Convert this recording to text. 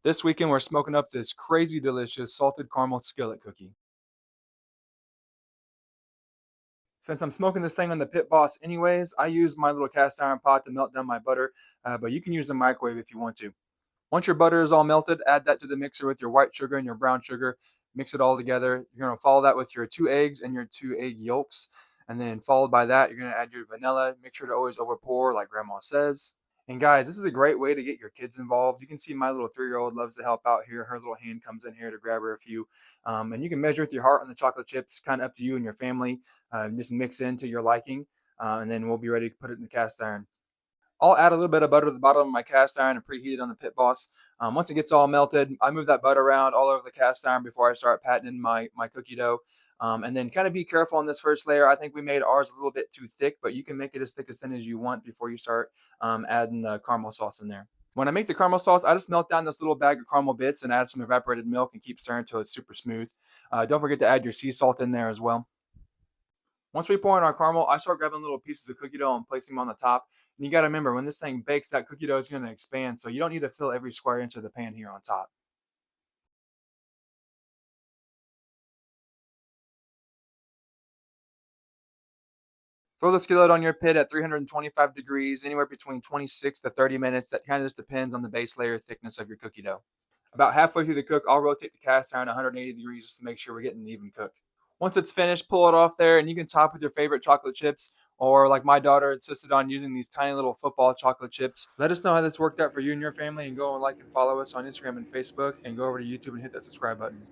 This weekend, we're smoking up this crazy delicious salted caramel skillet cookie. Since I'm smoking this thing on the Pit Boss anyways, I use my little cast iron pot to melt down my butter, but you can use the microwave if you want to. Once your butter is all melted, add that to the mixer with your white sugar and your brown sugar. Mix it all together. You're going to follow that with your 2 eggs and your 2 egg yolks. And then followed by that, you're going to add your vanilla. Make sure to always over pour like grandma says. And guys, this is a great way to get your kids involved. You can see my little 3-year-old loves to help out here. Her little hand comes in here to grab her a few. And you can measure with your heart on the chocolate chips, kind of up to you and your family. Just mix into your liking. And then we'll be ready to put it in the cast iron. I'll add a little bit of butter to the bottom of my cast iron and preheat it on the Pit Boss. Once it gets all melted, I move that butter around all over the cast iron before I start patting in my cookie dough. And then kind of be careful on this first layer. I think we made ours a little bit too thick, but you can make it as thick as thin as you want before you start adding the caramel sauce in there. When I make the caramel sauce, I just melt down this little bag of caramel bits and add some evaporated milk and keep stirring until it's super smooth. Don't forget to add your sea salt in there as well. Once we pour in our caramel, I start grabbing little pieces of cookie dough and placing them on the top. And you got to remember, when this thing bakes, that cookie dough is going to expand. So you don't need to fill every square inch of the pan here on top. Throw the skillet on your pit at 325 degrees, anywhere between 26 to 30 minutes. That kind of just depends on the base layer thickness of your cookie dough. About halfway through the cook, I'll rotate the cast iron 180 degrees just to make sure we're getting an even cook. Once it's finished, pull it off there, and you can top with your favorite chocolate chips, or like my daughter insisted on using these tiny little football chocolate chips. Let us know how this worked out for you and your family, and go and like and follow us on Instagram and Facebook, and go over to YouTube and hit that subscribe button.